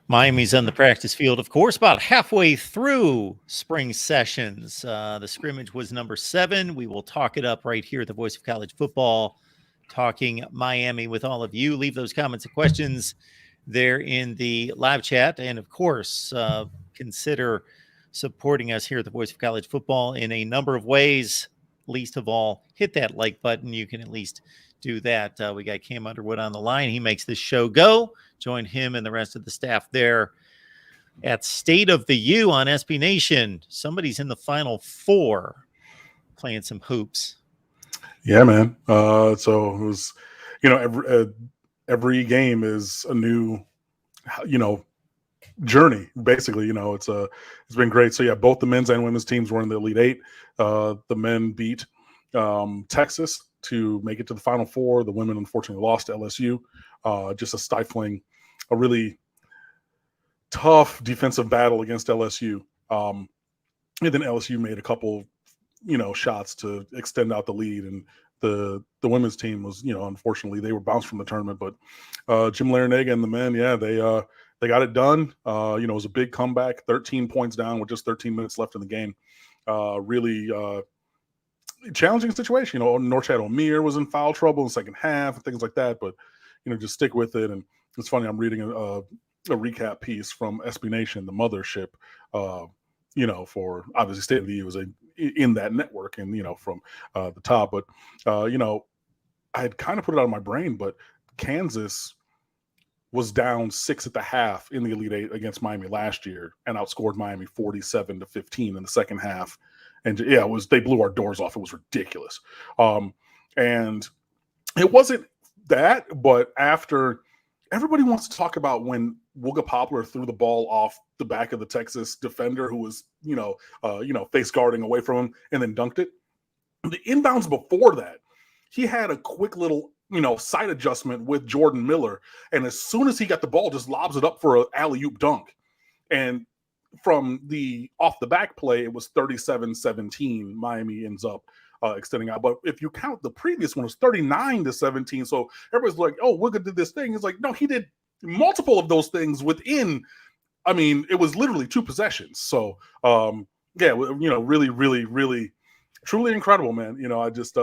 Miami's on the practice field, of course, about halfway through spring sessions. The scrimmage was number 7. We will talk it up right here at the Voice of College Football, talking Miami with all of you. Leave those comments and questions there in the live chat. And, of course, consider supporting us here at the Voice of College Football in a number of ways. Least of all, hit that like button. You can at least do that. We got Kam Underwood on the line. He makes this show go. Join him and the rest of the staff there at State of the U on SB Nation. Somebody's in the Final Four playing some hoops. Yeah, man. So it was, every game is a new, journey. Basically, it's been great. So yeah, both the men's and women's teams were in the Elite Eight. The men beat Texas to make it to the Final Four. The women unfortunately lost to LSU. Just a really tough defensive battle against LSU. And then LSU made a couple, shots to extend out the lead. And the women's team was, unfortunately they were bounced from the tournament. But Jim Larinaga and the men, yeah, they got it done. It was a big comeback, 13 points down with just 13 minutes left in the game. Really challenging situation. Norchad O'Meara was in foul trouble in the second half and things like that. But, just stick with it. And it's funny, I'm reading a recap piece from SB Nation, the mothership, for obviously State of the U was in that network and, from the top. But, I had kind of put it out of my brain, but Kansas was down 6 at the half in the Elite Eight against Miami last year and outscored Miami 47-15 in the second half. And yeah, they blew our doors off. It was ridiculous. And it wasn't that, but after everybody wants to talk about when Wooga Poplar threw the ball off the back of the Texas defender who was, face guarding away from him and then dunked it. The inbounds before that, he had a quick little, side adjustment with Jordan Miller. And as soon as he got the ball, just lobs it up for an alley-oop dunk. And from the off the back play, it was 37-17. Miami ends up extending out. But if you count the previous one, it was 39-17. So everybody's like, oh, Wooga did this thing. It's like, no, he did multiple of those things within, it was literally 2 possessions. So, really, really, really, truly incredible, man. I just,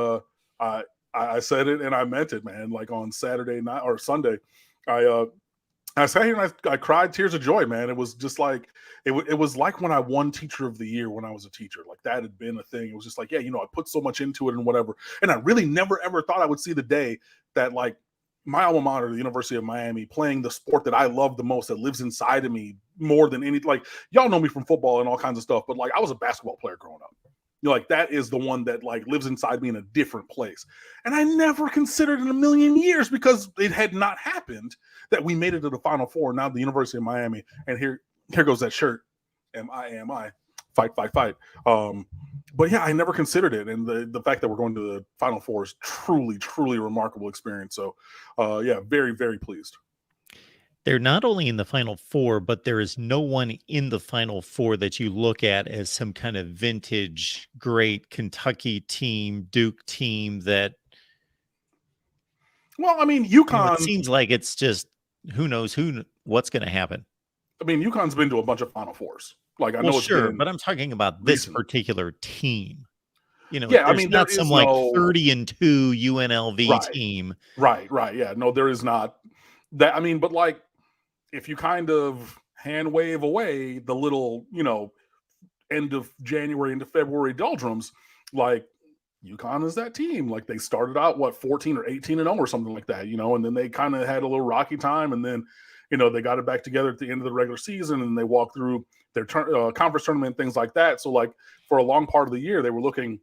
I said it and I meant it, man. Like on Saturday night or Sunday, I sat here and I cried tears of joy, man. It was just like, it was like when I won Teacher of the Year when I was a teacher. Like that had been a thing. It was just like, yeah, I put so much into it and whatever. And I really never, ever thought I would see the day that like my alma mater, the University of Miami, playing the sport that I love the most, that lives inside of me more than any, like y'all know me from football and all kinds of stuff, but like I was a basketball player growing up. Like that is the one that like lives inside me in a different place. And I never considered in a million years, because it had not happened, that we made it to the Final Four. Now the University of Miami, and here goes that shirt. M-I-A-M-I, fight, fight, fight. But yeah, I never considered it. And the fact that we're going to the Final Four is truly, truly a remarkable experience. So yeah, very, very pleased. They're not only in the Final Four, but there is no one in the Final Four that you look at as some kind of vintage, great Kentucky team, Duke team that. Well, UConn. It seems like it's just who knows what's going to happen. UConn's been to a bunch of Final Fours. Like I know it's sure, been but I'm talking about this particular team. Yeah, not some like 30-2 UNLV team. Right. Yeah, no, there is not that. But like, if you kind of hand wave away the little, end of January into February doldrums, like UConn is that team. Like they started out 14 or 18-0 or something like that, and then they kind of had a little rocky time, and then they got it back together at the end of the regular season, and they walked through their conference tournament, things like that. So like for a long part of the year, they were looking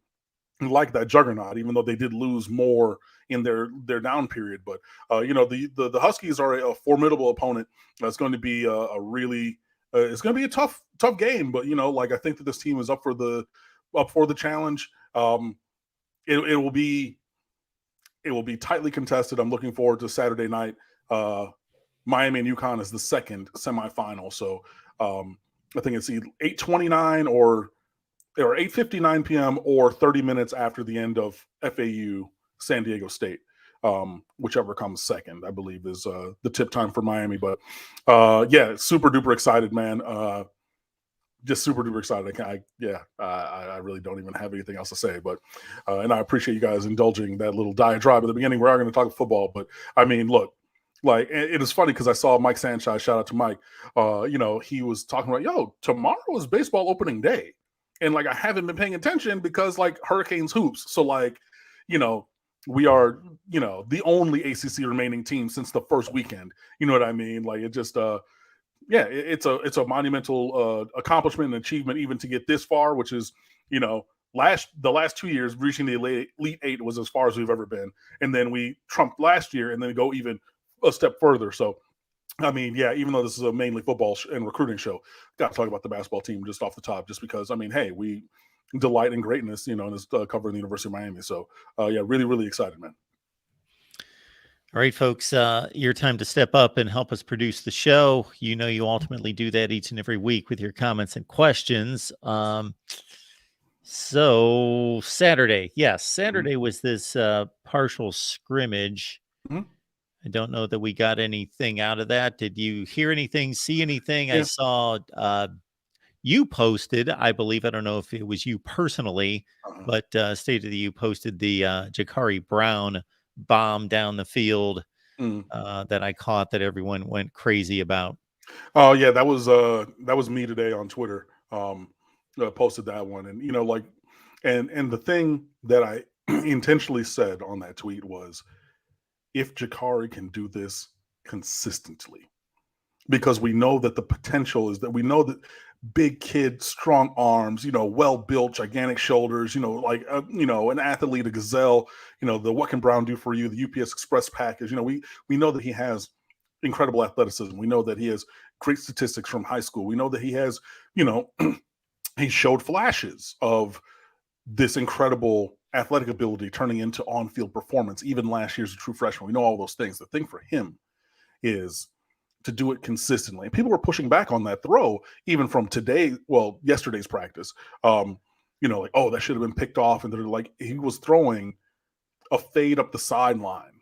like that juggernaut, even though they did lose more in their down period. But the Huskies are a formidable opponent. It's going to be a really it's going to be a tough game. But like I think that this team is up for the challenge. It will be tightly contested. I'm looking forward to Saturday night. Miami and UConn is the second semifinal. So I think it's either 8:29 or 8:59 p.m. or 30 minutes after the end of FAU San Diego State. whichever comes second, I believe, is the tip time for Miami. But yeah, super duper excited, man. Just super duper excited. I really don't even have anything else to say. But and I appreciate you guys indulging that little diatribe at the beginning. We are going to talk football, but I mean, look, like it is funny because I saw Mike Sanchez. Shout out to Mike. He was talking about, yo, tomorrow is baseball opening day, and like I haven't been paying attention because like Hurricanes hoops. So like, we are the only ACC remaining team since the first weekend. You know what I mean? Like it just it's a monumental accomplishment and achievement even to get this far, which is, the last 2 years reaching the Elite Eight was as far as we've ever been. And then we trumped last year and then go even a step further. So, I mean, yeah, even though this is a mainly football and recruiting show, got to talk about the basketball team just off the top, just because, I mean, hey, we delight in greatness, and it's covering the University of Miami. So, yeah, really, really excited, man. All right, folks, your time to step up and help us produce the show. You ultimately do that each and every week with your comments and questions. So Saturday, Saturday was this partial scrimmage. Mm-hmm. I don't know that we got anything out of that. Did you hear anything, see anything? Yeah. I saw you posted, I believe, I don't know if it was you personally, but stated that you posted the Jacurri Brown bomb down the field that I caught that everyone went crazy about. Oh yeah, that was me today on Twitter. Posted that one, and and the thing that I intentionally said on that tweet was, if Jacurri can do this consistently, because we know that the potential is that we know that big kid, strong arms, well built, gigantic shoulders, an athlete, a gazelle, the what can Brown do for you, the UPS Express package. We know that he has incredible athleticism. We know that he has great statistics from high school. We know that he has, he showed flashes of this incredible athletic ability turning into on-field performance, even last year's a true freshman. We know all those things. The thing for him is to do it consistently. And people were pushing back on that throw, even from yesterday's practice. Like, oh, that should have been picked off. And they're like, he was throwing a fade up the sideline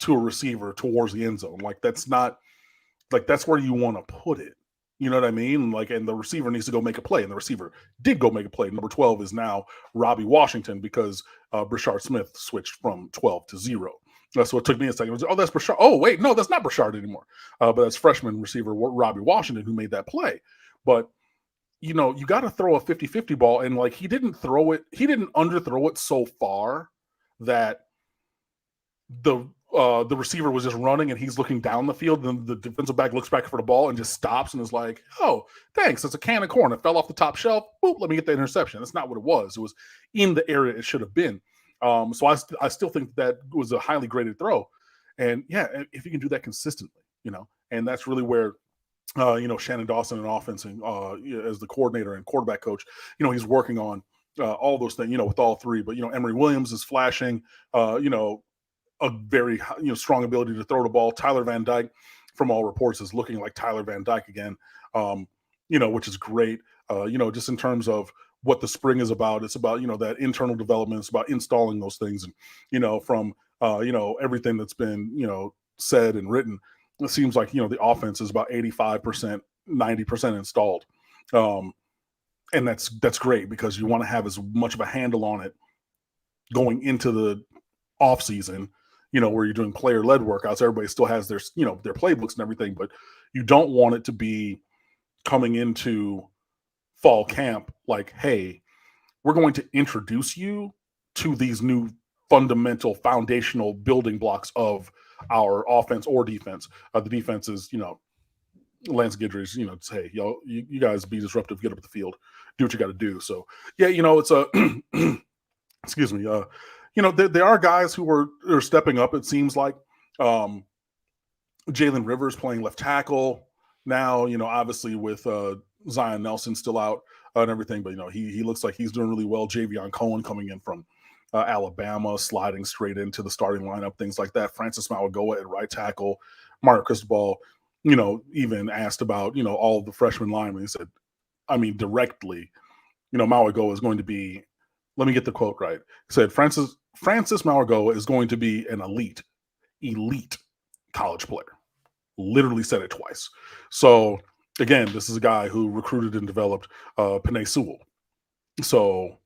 to a receiver towards the end zone. Like, that's not, like, that's where you want to put it. You know what I mean? Like, and the receiver needs to go make a play. And the receiver did go make a play. Number 12 is now Robbie Washington because Brashard Smith switched from 12 to 0. That's what took me a second. Was, that's Brashard. Oh, wait, no, that's not Brashard anymore. But that's freshman receiver Robbie Washington who made that play. But, you got to throw a 50-50 ball. And, like, he didn't underthrow it so far that the receiver was just running and he's looking down the field. And the defensive back looks back for the ball and just stops and is like, oh, thanks. It's a can of corn. It fell off the top shelf. Boop, let me get the interception. That's not what it was. It was in the area it should have been. So I still think that was a highly graded throw. And yeah, if you can do that consistently, and that's really where, Shannon Dawson in offense and as the coordinator and quarterback coach, he's working on all those things, with all three. But, Emory Williams is flashing, a very strong ability to throw the ball. Tyler Van Dyke, from all reports, is looking like Tyler Van Dyke again, which is great. Just in terms of what the spring is about, it's about that internal development. It's about installing those things, and from everything that's been said and written, it seems like the offense is about 85%, 90% installed, and that's great because you want to have as much of a handle on it going into the off season. Where you're doing player-led workouts, everybody still has their playbooks and everything, but you don't want it to be coming into fall camp like, hey, we're going to introduce you to these new fundamental foundational building blocks of our offense or defense. The defense is, Lance Guidry's, it's, hey, you guys be disruptive, get up the field, do what you got to do. So, yeah, it's a excuse me, there are guys who are stepping up. It seems like Jalen Rivers playing left tackle now, obviously with Zion Nelson still out and everything, but, he looks like he's doing really well. Javion Cohen coming in from Alabama, sliding straight into the starting lineup, things like that. Francis Mauigoa at right tackle. Mark Cristobal, even asked about, all of the freshman linemen. He said, I mean, directly, Mauigoa is going to be let me get the quote right. He said, Francis Mauigoa is going to be an elite college player. Literally said it twice. So again, this is a guy who recruited and developed Penei Sewell. So,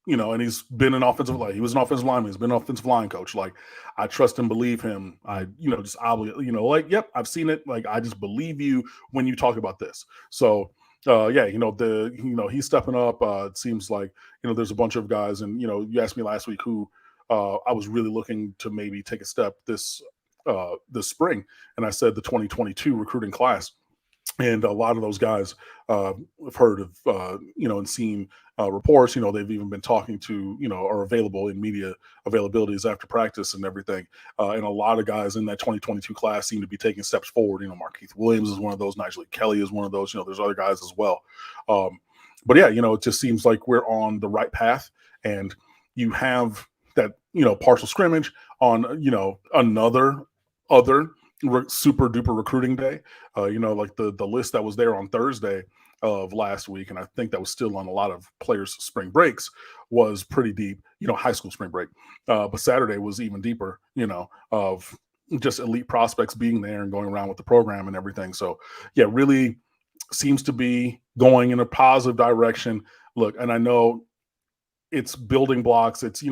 and he's been an offensive line. He was an offensive lineman. He's been an offensive line coach. Like, I trust and believe him. I, just yep, I've seen it. Like, I just believe you when you talk about this. So, he's stepping up. It seems like, there's a bunch of guys, and, you asked me last week who I was really looking to maybe take a step this spring. And I said the 2022 recruiting class. And a lot of those guys have heard of, and seen reports. They've even been talking to, are available in media availabilities after practice and everything. And a lot of guys in that 2022 class seem to be taking steps forward. Markeith Williams is one of those. Nigel Kelly is one of those. There's other guys as well. But yeah, it just seems like we're on the right path. And you have that, partial scrimmage on, another super duper recruiting day. Like the list that was there on Thursday of last week, and I think that was still on a lot of players' spring breaks, was pretty deep, high school spring break. But Saturday was even deeper, of just elite prospects being there and going around with the program and everything. So yeah, really seems to be going in a positive direction. Look, and I know it's building blocks. It's,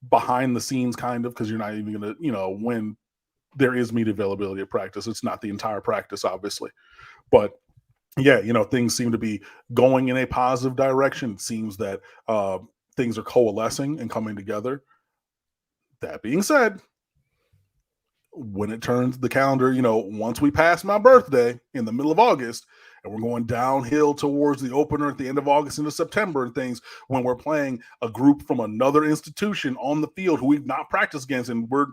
behind the scenes kind of, because you're not even going to, when there is media availability at practice. It's not the entire practice, obviously. But yeah, things seem to be going in a positive direction. It seems that things are coalescing and coming together. That being said, when it turns the calendar, once we pass my birthday in the middle of August, and we're going downhill towards the opener at the end of August into September and things, when we're playing a group from another institution on the field who we've not practiced against, and we're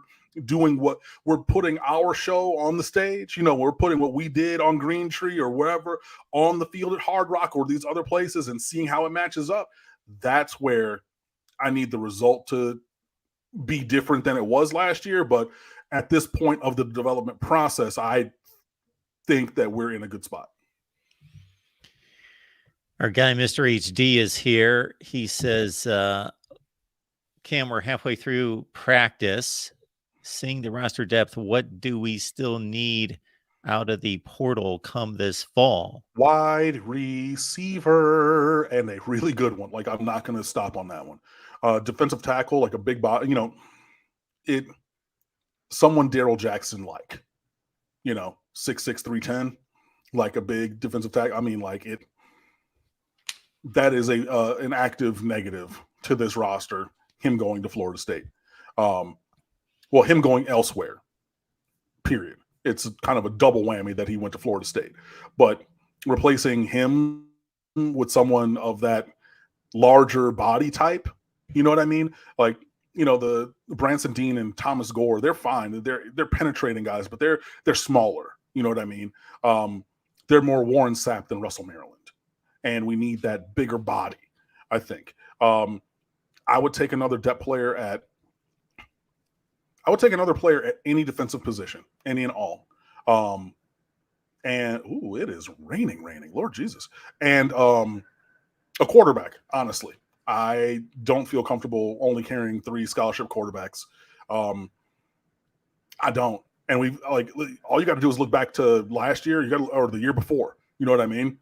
doing what we're putting our show on the stage, we're putting what we did on Green Tree or wherever on the field at Hard Rock or these other places, and seeing how it matches up. That's where I need the result to be different than it was last year. But at this point of the development process, I think that we're in a good spot. Our guy, Mr. HD, is here. He says, Cam, we're halfway through practice. Seeing the roster depth, what do we still need out of the portal come this fall? Wide receiver, and a really good one. Like, I'm not going to stop on that one. Defensive tackle, like a big body, someone Daryl Jackson like, 6'6", 310, like a big defensive tackle. I mean, like that is an active negative to this roster, him going to Florida State. Him going elsewhere, period. It's kind of a double whammy that he went to Florida State. But replacing him with someone of that larger body type, you know what I mean? Like, the Branson Dean and Thomas Gore, they're fine. They're penetrating guys, but they're smaller. You know what I mean? They're more Warren Sapp than Russell Maryland. And we need that bigger body, I think. I would take another depth player at any defensive position, any and all. It is raining, Lord Jesus. And a quarterback, honestly. I don't feel comfortable only carrying 3 scholarship quarterbacks. I don't. And we've all you got to do is look back to last year, or the year before. You know what I mean?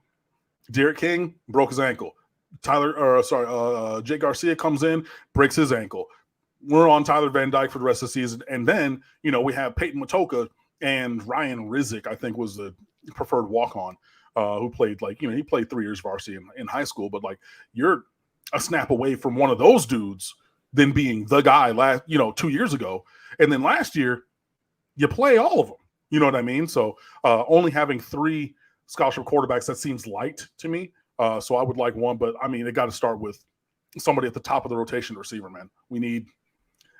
Derek King broke his ankle. Jake Garcia comes in, breaks his ankle. We're on Tyler Van Dyke for the rest of the season. And then, we have Peyton Matoka and Ryan Rizik, I think, was the preferred walk-on, who played he played 3 years varsity in high school, but you're a snap away from one of those dudes than being the guy 2 years ago. And then last year, you play all of them. You know what I mean? So only having 3 scholarship quarterbacks, that seems light to me. So I would like one, but I mean, it got to start with somebody at the top of the rotation receiver, man. We need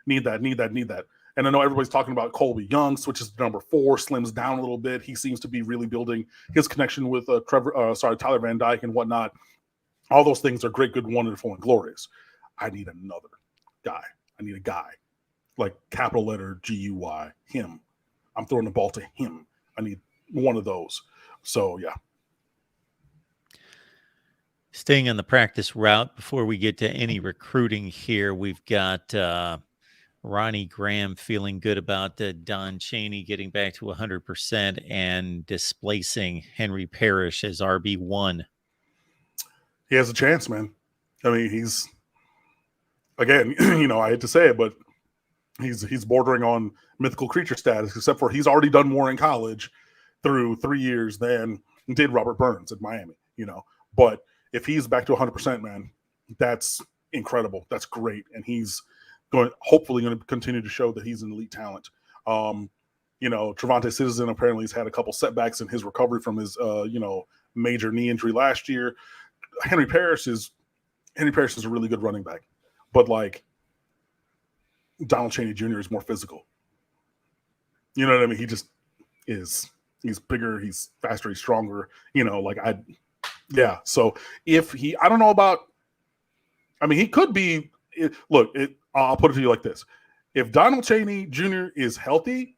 that. And I know everybody's talking about Colby Young, switches to number 4, slims down a little bit. He seems to be really building his connection with Tyler Van Dyke and whatnot. All those things are great, good, wonderful, and glorious. I need another guy. I need a guy like capital letter GUY, him. I'm throwing the ball to him. I need one of those. So, yeah. Staying on the practice route before we get to any recruiting here, we've got Ronnie Graham feeling good about Don Chaney getting back to 100% and displacing Henry Parrish as RB1. He has a chance, man. I mean, he's, again, I hate to say it, but he's bordering on mythical creature status, except for he's already done more in college through 3 years than did Robert Burns at Miami, But if he's back to 100%, man, that's incredible. That's great. And he's hopefully going to continue to show that he's an elite talent. Trevante Citizen apparently has had a couple setbacks in his recovery from his, major knee injury last year. Henry Parrish is a really good running back, but like Donald Chaney Jr. is more physical. You know what I mean? He just is. He's bigger. He's faster. He's stronger. So I don't know about. I mean, he could be. I'll put it to you like this: if Donald Chaney Jr. is healthy,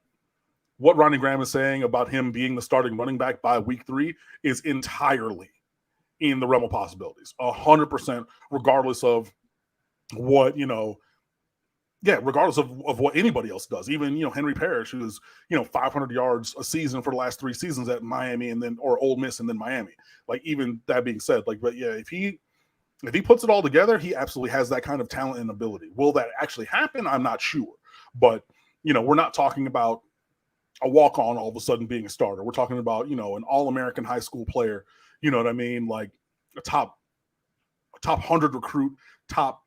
what Ronnie Graham is saying about him being the starting running back by week 3 is entirely in the realm of possibilities. 100%, regardless of what regardless of what anybody else does. Even Henry Parrish, who's 500 yards a season for the last 3 seasons at Miami or Ole Miss and then Miami. Like, even that being said, if he puts it all together, he absolutely has that kind of talent and ability. Will that actually happen? I'm not sure. But we're not talking about a walk-on all of a sudden being a starter. We're talking about an all-American high school player. You know what I mean? Like a top 100 recruit, top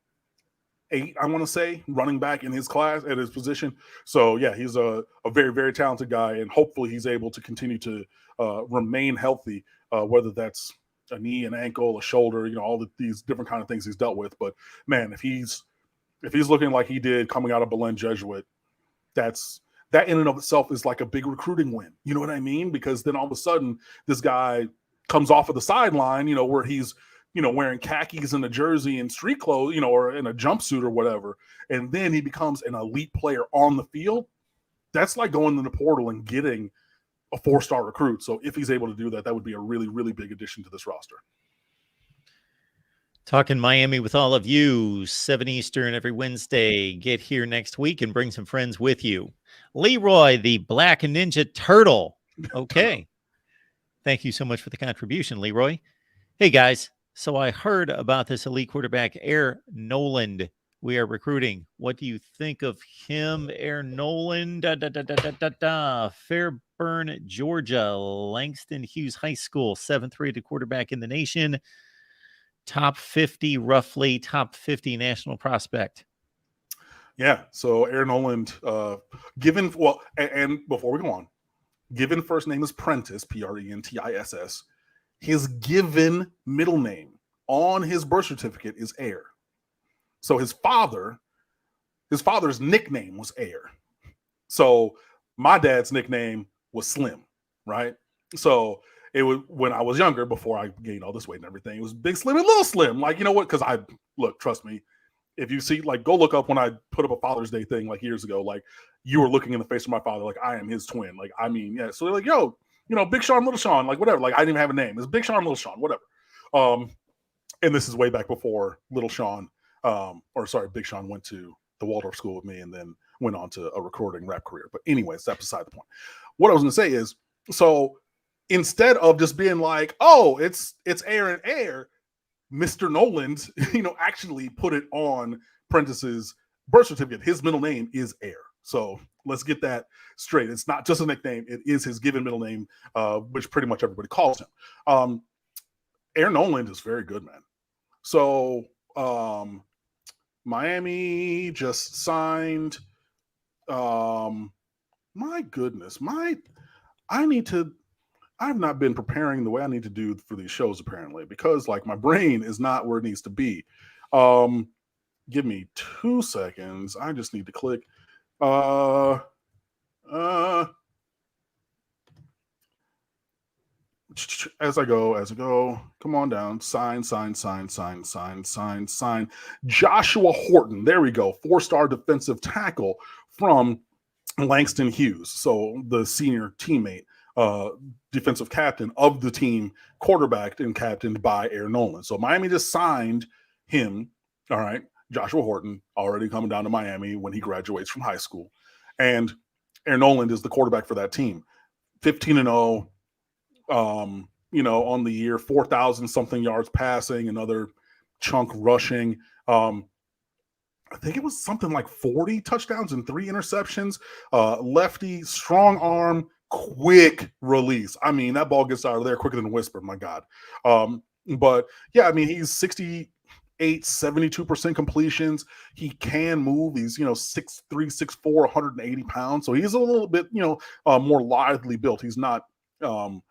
8, I want to say, running back in his class at his position. So yeah, he's a very, very talented guy, and hopefully he's able to continue to remain healthy, whether that's a knee, an ankle, a shoulder, all these different kind of things he's dealt with. But man, if he's looking like he did coming out of Belen Jesuit, that in and of itself is like a big recruiting win. You know what I mean? Because then all of a sudden this guy comes off of the sideline, where he's wearing khakis and a jersey and street clothes, or in a jumpsuit or whatever. And then he becomes an elite player on the field. That's like going to the portal and getting a 4-star recruit. So if he's able to do that, that would be a really, really big addition to this roster. Talking Miami with all of you, 7 Eastern every Wednesday. Get here next week and bring some friends with you. Leroy, the Black Ninja Turtle. Okay. Thank you so much for the contribution, Leroy. Hey, guys. So I heard about this elite quarterback, Air Noland. We are recruiting. What do you think of him, Air Noland? Fairburn, Georgia. Langston Hughes High School, 7th-rated quarterback in the nation. Top 50, roughly top 50 national prospect. Yeah. So Air Noland, and before we go on, given first name is Prentice, Prentiss. His given middle name on his birth certificate is Air. So his father's nickname was Air. So my dad's nickname was Slim, right? So it was when I was younger, before I gained all this weight and everything, it was Big Slim and Little Slim. Like, you know what? Because trust me, if you see, go look up when I put up a Father's Day thing years ago, you were looking in the face of my father, I am his twin. So they're like, yo, Big Sean, Little Sean, whatever. I didn't even have a name. It's Big Sean, Little Sean, whatever. And this is way back before Little Sean, Big Sean went to the Waldorf School with me and then went on to a recording rap career. But anyways, that's beside the point. What I was going to say is, so instead of just being it's Air and Air, Mr. Noland, actually put it on Prentice's birth certificate. His middle name is Air. So let's get that straight. It's not just a nickname. It is his given middle name, which pretty much everybody calls him. Air Noland is very good, man. So Miami just signed. My goodness, I've not been preparing the way I need to do for these shows, apparently, because my brain is not where it needs to be. Give me 2 seconds. I just need to click. As I go. Come on down. Sign. Joshua Horton. There we go. 4-star defensive tackle from Langston Hughes. So the senior teammate defensive captain of the team, quarterbacked and captained by Aaron Noland. So Miami just signed him, all right, Joshua Horton, already coming down to Miami when he graduates from high school. And Aaron Noland is the quarterback for that team. 15-0, on the year, 4,000 something yards passing, another chunk rushing. I think it was something like 40 touchdowns and 3 interceptions. Lefty, strong arm, quick release. I mean, that ball gets out of there quicker than a whisper, my God. But yeah, I mean, he's 72% completions. He can move. He's, 6'3", 6'4", 180 pounds. So he's a little bit, more lively built. He's not, who's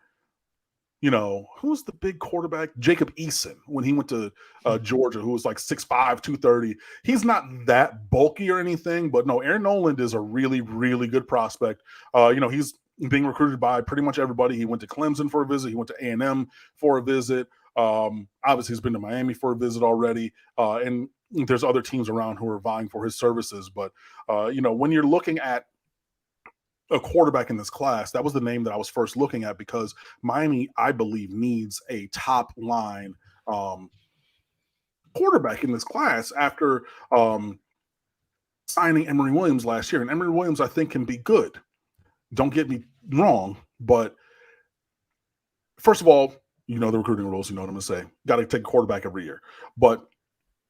the big quarterback? Jacob Eason, when he went to Georgia, who was like 6'5", 230. He's not that bulky or anything, but no, Aaron Noland is a really, really good prospect. He's being recruited by pretty much everybody. He went to Clemson for a visit. He went to A&M for a visit. Obviously, he's been to Miami for a visit already. And there's other teams around who are vying for his services. But, when you're looking at a quarterback in this class, that was the name that I was first looking at, because Miami, I believe, needs a top line quarterback in this class after signing Emory Williams last year. And Emory Williams, I think, can be good. Don't get me wrong, but first of all, the recruiting rules, you know what I'm going to say. Got to take a quarterback every year. But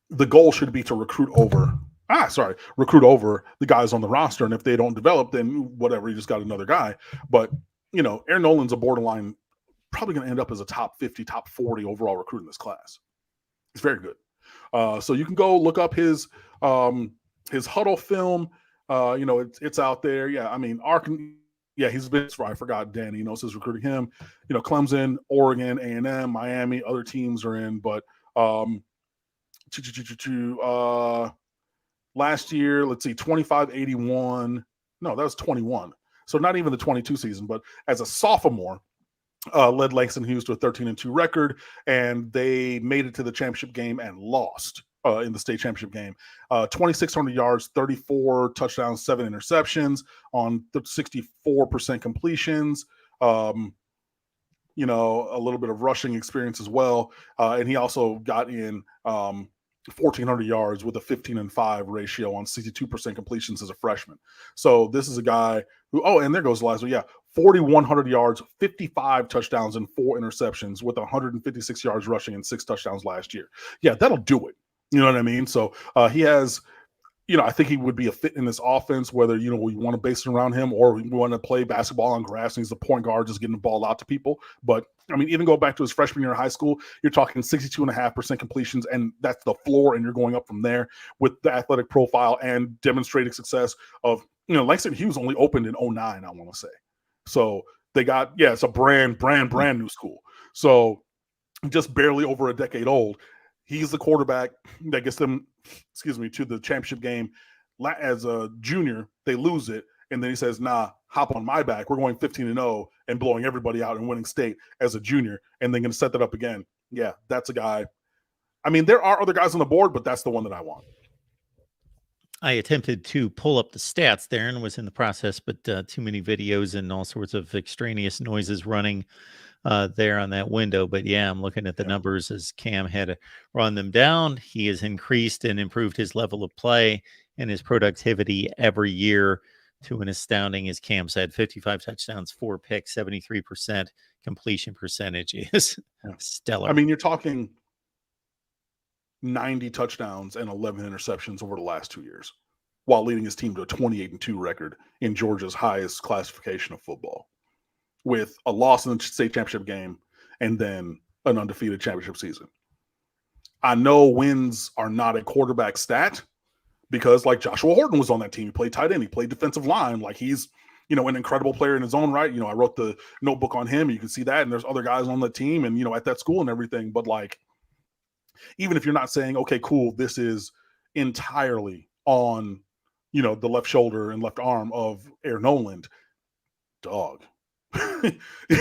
the goal should be to recruit over the guys on the roster. And if they don't develop, then whatever, you just got another guy. But, Aaron Noland's a borderline, probably going to end up as a top 50, top 40 overall recruit in this class. It's very good. So you can go look up his huddle film. It's out there. Yeah, I mean, he's been. I forgot Danny. Says recruiting him. Clemson, Oregon, A&M, Miami, other teams are in. But last year, let's see, 25-81. No, that was 21. So not even the 22 season. But as a sophomore, led Langston Hughes to a 13-2 record, and they made it to the championship game and lost in the state championship game. 2,600 yards, 34 touchdowns, 7 interceptions on 64% completions. A little bit of rushing experience as well. And he also got in 1,400 yards with a 15-5 ratio on 62% completions as a freshman. So this is a guy who, and there goes Eliza. Yeah, 4,100 yards, 55 touchdowns, and 4 interceptions with 156 yards rushing and 6 touchdowns last year. Yeah, that'll do it. You know what I mean? So he has, I think he would be a fit in this offense, whether, we want to base it around him or we want to play basketball on grass and he's the point guard just getting the ball out to people. But, I mean, even go back to his freshman year in high school, you're talking 62.5% completions, and that's the floor, and you're going up from there with the athletic profile and demonstrating success of, Langston Hughes only opened in 2009, I want to say. So they got, it's a brand new school. So just barely over a decade old. He's the quarterback that gets them, to the championship game. As a junior, they lose it. And then he says, nah, hop on my back. We're going 15-0 and blowing everybody out and winning state as a junior. And then going to set that up again. Yeah, that's a guy. I mean, there are other guys on the board, but that's the one that I want. I attempted to pull up the stats there and was in the process, but too many videos and all sorts of extraneous noises running there on that window. But yeah, I'm looking at the numbers as Cam had to run them down. He has increased and improved his level of play and his productivity every year to an astounding, as Cam said, 55 touchdowns, 4 picks, 73% completion percentage is stellar. I mean, you're talking 90 touchdowns and 11 interceptions over the last 2 years, while leading his team to a 28-2 record in Georgia's highest classification of football, with a loss in the state championship game and then an undefeated championship season. I know wins are not a quarterback stat because, like, Joshua Horton was on that team. He played tight end. He played defensive line. Like, he's, an incredible player in his own right. I wrote the notebook on him. You can see that. And there's other guys on the team and, at that school and everything. But, like, even if you're not saying, okay, cool, this is entirely on, the left shoulder and left arm of Aaron Noland, dog.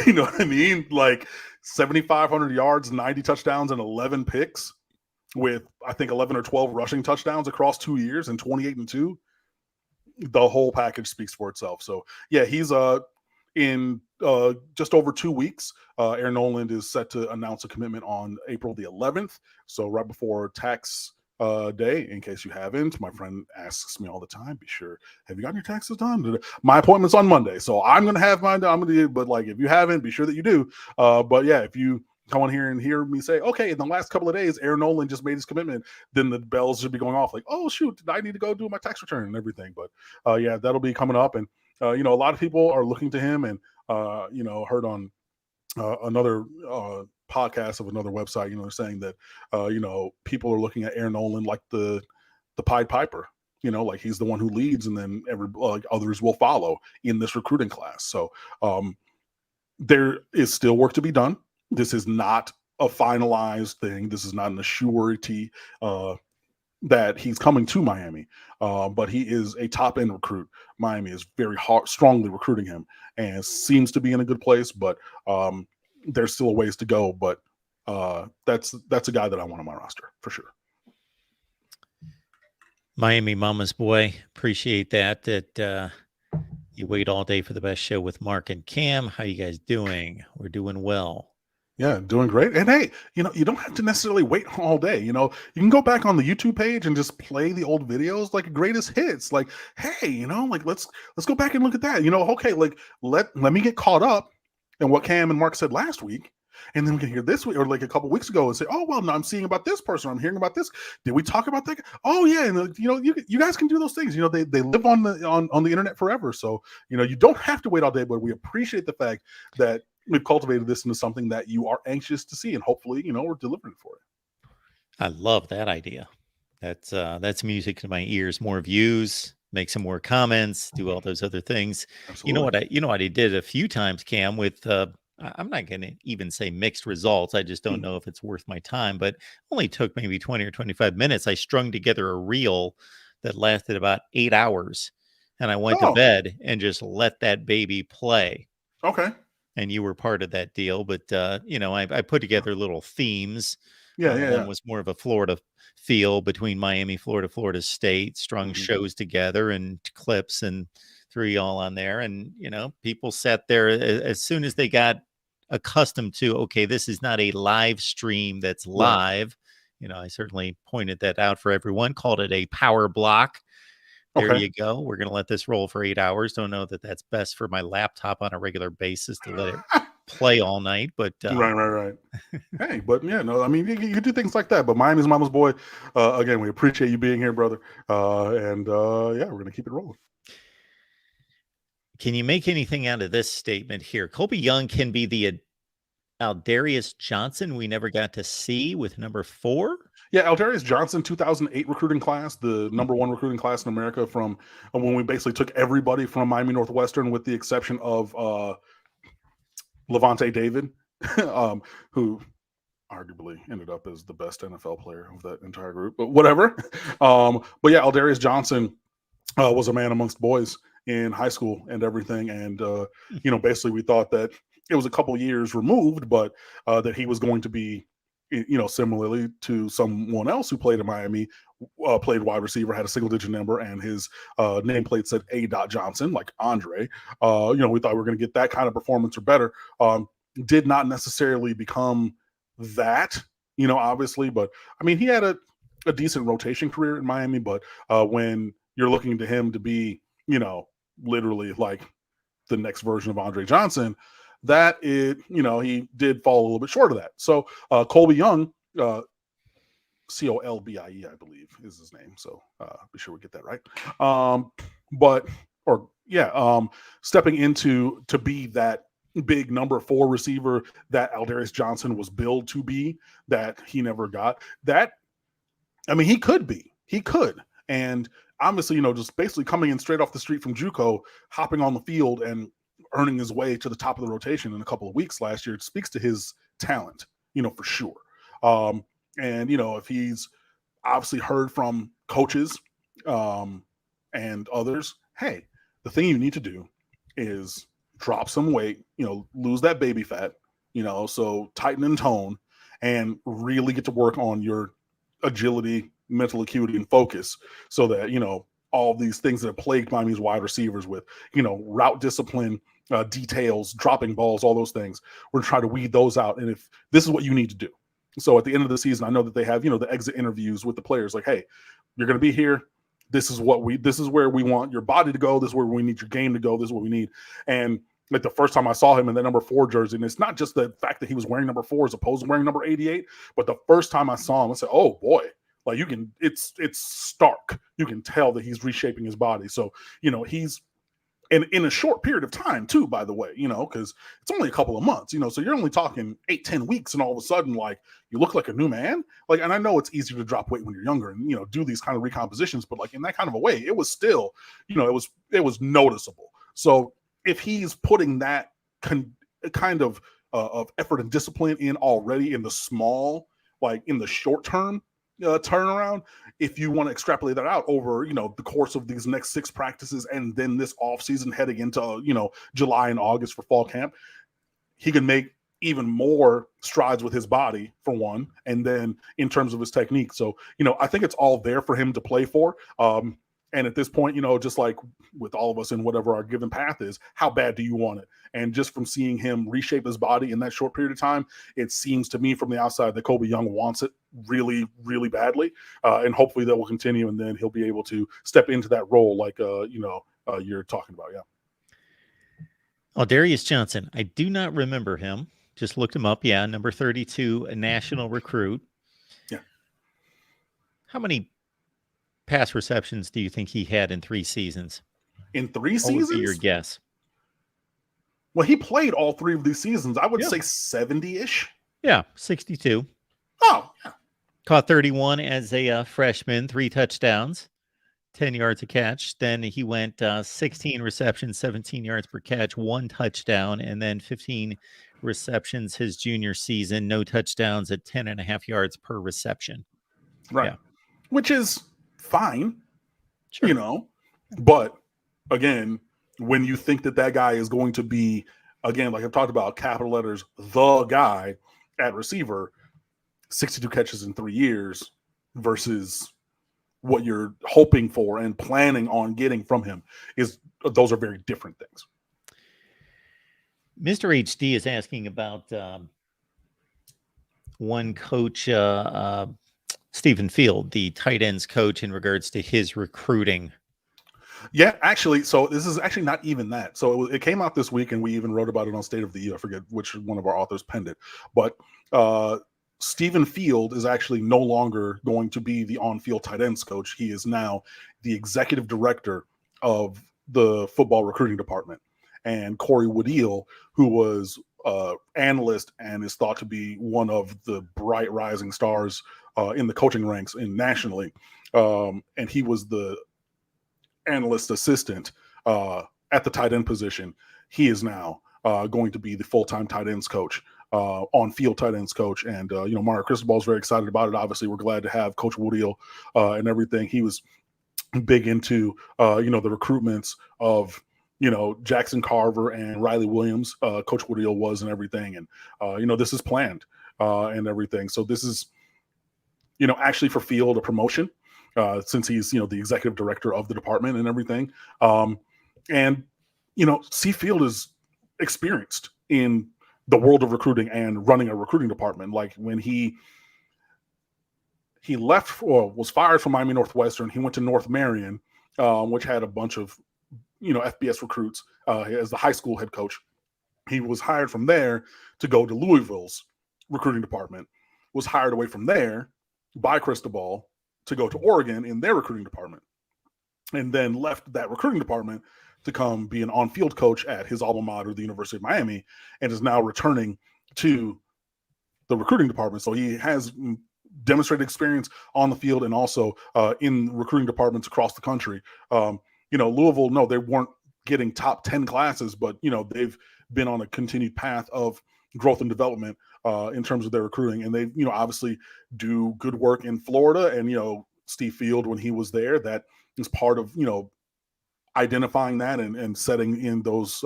You know what I mean? Like 7,500 yards, 90 touchdowns, and 11 picks with, I think, 11 or 12 rushing touchdowns across 2 years and 28-2. The whole package speaks for itself. So, yeah, he's in just over 2 weeks. Aaron Noland is set to announce a commitment on April the 11th. So right before tax day, in case you haven't. My friend asks me all the time, be sure, have you gotten your taxes done? My appointment's on Monday, so I'm going to have mine done. But like, if you haven't, be sure that you do. But yeah, if you come on here and hear me say, okay, in the last couple of days, Aaron Noland just made his commitment, then the bells should be going off like, oh, shoot, I need to go do my tax return and everything. But yeah, that'll be coming up. And, a lot of people are looking to him, and, heard on another podcast of another website, they're saying that, people are looking at Aaron Noland like the Pied Piper, like he's the one who leads, and then others will follow in this recruiting class. So there is still work to be done. This is not a finalized thing. This is not an assurity that he's coming to Miami, but he is a top-end recruit. Miami is very strongly recruiting him, and seems to be in a good place, but there's still a ways to go. But that's a guy that I want on my roster for sure. Miami Mama's boy, appreciate that you wait all day for the best show with Mark and Cam. How you guys doing? We're doing well. Yeah, doing great. And hey, you don't have to necessarily wait all day. You can go back on the YouTube page and just play the old videos, like greatest hits. Like, hey, like let's go back and look at that. Okay, like let me get caught up in what Cam and Mark said last week, and then we can hear this week or like a couple weeks ago and say, oh well, no, I'm seeing about this person, I'm hearing about this. Did we talk about that? Oh yeah, and you guys can do those things. They live on the internet forever. So you don't have to wait all day, but we appreciate the fact that we've cultivated this into something that you are anxious to see, and hopefully, we're delivering for it. I love that idea. That's music to my ears. More views, make some more comments, do all those other things. Absolutely. You know what I did a few times, Cam, with I'm not going to even say mixed results. I just don't know if it's worth my time, but only took maybe 20 or 25 minutes. I strung together a reel that lasted about 8 hours, and I went to bed and just let that baby play. Okay. And you were part of that deal, but I put together little themes. One was more of a Florida feel between Miami, Florida State, strung shows together and clips, and threw you all on there. And people sat there as soon as they got accustomed to, okay, this is not a live stream that's live. Right. I certainly pointed that out for everyone, called it a power block. There you go. We're going to let this roll for 8 hours. Don't know that that's best for my laptop on a regular basis to let it play all night, but right. Hey, but yeah, no, I mean, you do things like that. But Miami's Mama's boy, again, we appreciate you being here, brother. And yeah, we're going to keep it rolling. Can you make anything out of this statement here? Colby Young can be the Aldarius Johnson we never got to see with number 4. Yeah, Aldarius Johnson, 2008 recruiting class, the number 1 recruiting class in America, from when we basically took everybody from Miami Northwestern with the exception of Levante David, who arguably ended up as the best NFL player of that entire group, but whatever. But yeah, Aldarius Johnson was a man amongst boys in high school and everything. And, basically we thought that it was a couple years removed, but that he was going to be, similarly to someone else who played in Miami, played wide receiver, had a single-digit number, and his nameplate said A. Johnson, like Andre. We thought we were going to get that kind of performance or better. Did not necessarily become that, obviously, but I mean, he had a decent rotation career in Miami. But when you're looking to him to be, literally like the next version of Andre Johnson, that he did fall a little bit short of that. So Colby Young, Colbie, I believe is his name. So be sure we get that right. Stepping into to be that big number 4 receiver that Aldarius Johnson was billed to be, that he never got. That, I mean, he could. And obviously, just basically coming in straight off the street from JUCO, hopping on the field and earning his way to the top of the rotation in a couple of weeks last year, it speaks to his talent, for sure. And, if he's obviously heard from coaches and others, hey, the thing you need to do is drop some weight, lose that baby fat, so tighten in tone and really get to work on your agility, mental acuity, and focus, so that, all these things that have plagued Miami's wide receivers with, route discipline, details, dropping balls, all those things. We're trying to weed those out. And if this is what you need to do. So at the end of the season, I know that they have, the exit interviews with the players like, hey, you're going to be here. This is where we want your body to go. This is where we need your game to go. This is what we need. And like the first time I saw him in the number 4 jersey, and it's not just the fact that he was wearing number 4 as opposed to wearing number 88, but the first time I saw him, I said, oh boy, like it's stark. You can tell that he's reshaping his body. So, he's in a short period of time too, by the way, because it's only a couple of months, so you're only talking 8-10 weeks, and all of a sudden, like, you look like a new man. Like, and I know it's easier to drop weight when you're younger and, do these kind of recompositions, but like in that kind of a way, it was still, it was noticeable. So if he's putting that kind of effort and discipline in already in the small, like in the short term turnaround, if you want to extrapolate that out over, the course of these next 6 practices and then this off season heading into, July and August for fall camp, he can make even more strides with his body for one. And then in terms of his technique. So, I think it's all there for him to play for. And at this point, just like with all of us in whatever our given path is, how bad do you want it? And just from seeing him reshape his body in that short period of time, it seems to me from the outside that Colby Young wants it really, really badly. And hopefully that will continue, and then he'll be able to step into that role like, you're talking about. Yeah. Oh, Darius Johnson. I do not remember him. Just looked him up. Yeah, number 32, a national recruit. Yeah. How many pass receptions do you think he had in 3 seasons? In 3 seasons? What would be your guess? Well, he played all 3 of these seasons. I would say 70-ish. Yeah, 62. Oh, yeah. Caught 31 as a freshman, 3 touchdowns, 10 yards a catch. Then he went 16 receptions, 17 yards per catch, 1 touchdown, and then 15 receptions his junior season, no touchdowns at 10.5 yards per reception. Right. Yeah. Which is fine, sure. But again, when you think that guy is going to be, again, like I've talked about, capital letters, the guy at receiver, 62 catches in 3 years versus what you're hoping for and planning on getting from him, those are very different things. Mr. HD is asking about one coach, Stephen Field, the tight ends coach, in regards to his recruiting. Yeah, actually, so this is actually not even that. So it came out this week, and we even wrote about it on State of the U. I forget which one of our authors penned it, but Stephen Field is actually no longer going to be the on-field tight ends coach. He is now the executive director of the football recruiting department. And Corey Woodeel, who was analyst and is thought to be one of the bright rising stars in the coaching ranks nationally, and he was the analyst assistant at the tight end position. He is now going to be the full-time tight ends coach, on-field tight ends coach. And, Mario Cristobal is very excited about it. Obviously, we're glad to have Coach Woodeel and everything. He was big into, the recruitments of, Jackson Carver and Riley Williams, Coach Woodeel was, and everything. And, this is planned and everything. So this is, actually for Field a promotion. Since he's, the executive director of the department and everything. And, C Field is experienced in the world of recruiting and running a recruiting department. Like when he left or was fired from Miami Northwestern, he went to North Marion, which had a bunch of, FBS recruits as the high school head coach. He was hired from there to go to Louisville's recruiting department, was hired away from there by Cristobal to go to Oregon in their recruiting department, and then left that recruiting department to come be an on-field coach at his alma mater, the University of Miami, and is now returning to the recruiting department. So he has demonstrated experience on the field and also in recruiting departments across the country. Louisville, no, they weren't getting top 10 classes, but, they've been on a continued path of growth and development in terms of their recruiting. And they, obviously do good work in Florida. And, Steve Field, when he was there, that is part of, identifying that and setting in those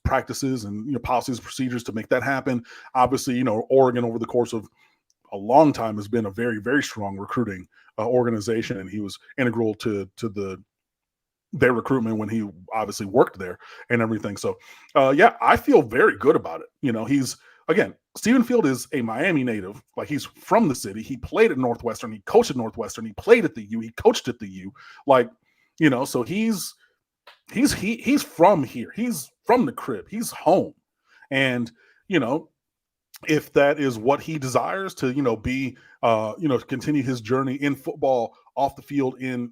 practices and, policies and procedures to make that happen. Obviously, Oregon over the course of a long time has been a very, very strong recruiting organization. And he was integral to the their recruitment when he obviously worked there and everything. So, yeah, I feel very good about it. He's, again, Stephen Field is a Miami native. Like, he's from the city. He played at Northwestern. He coached at Northwestern. He played at the U. He coached at the U. Like, so he's from here. He's from the crib. He's home. And, if that is what he desires to, be, continue his journey in football off the field in,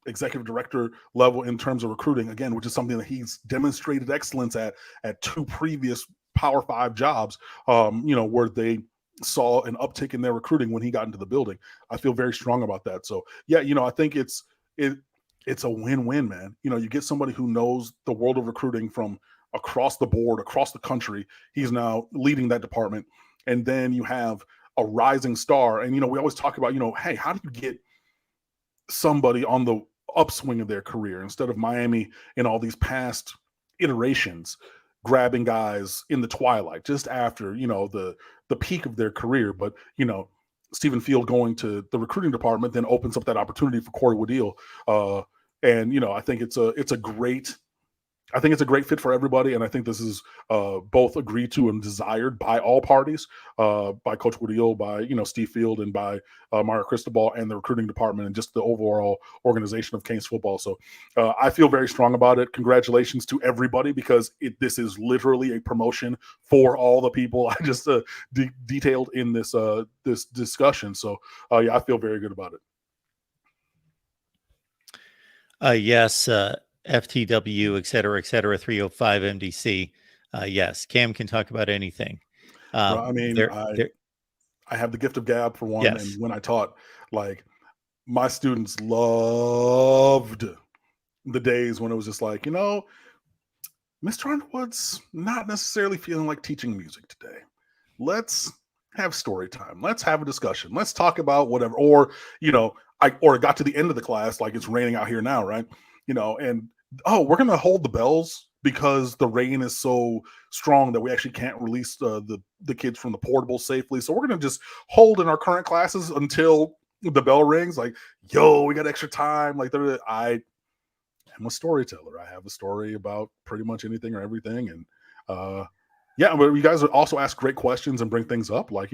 executive director level in terms of recruiting, again, which is something that he's demonstrated excellence at 2 previous Power 5 jobs, where they saw an uptick in their recruiting when he got into the building. I feel very strong about that. So yeah, I think it's a win-win, man. You get somebody who knows the world of recruiting from across the board, across the country. He's now leading that department. And then you have a rising star. And, we always talk about, hey, how do you get somebody on the upswing of their career instead of Miami in all these past iterations grabbing guys in the twilight just after the peak of their career. But Stephen Field going to the recruiting department then opens up that opportunity for Corey Woodell, and I think it's a great fit for everybody. And I think this is both agreed to and desired by all parties, by Coach Woodell, by, Steve Field, and by Mario Cristobal and the recruiting department and just the overall organization of Canes football. So I feel very strong about it. Congratulations to everybody, because this is literally a promotion for all the people I just detailed in this discussion. So yeah, I feel very good about it. Yes. FTW, et cetera, 305 MDC. Yes, Cam can talk about anything. I mean, I have the gift of gab for one. Yes. And when I taught, like, my students loved the days when it was just like, Mr. Underwood's not necessarily feeling like teaching music today. Let's have story time. Let's have a discussion. Let's talk about whatever. Or, it got to the end of the class, like it's raining out here now, right? And we're going to hold the bells because the rain is so strong that we actually can't release the kids from the portable safely. So we're going to just hold in our current classes until the bell rings. Like, yo, we got extra time. Like, I am a storyteller. I have a story about pretty much anything or everything. And yeah, but you guys also ask great questions and bring things up, like,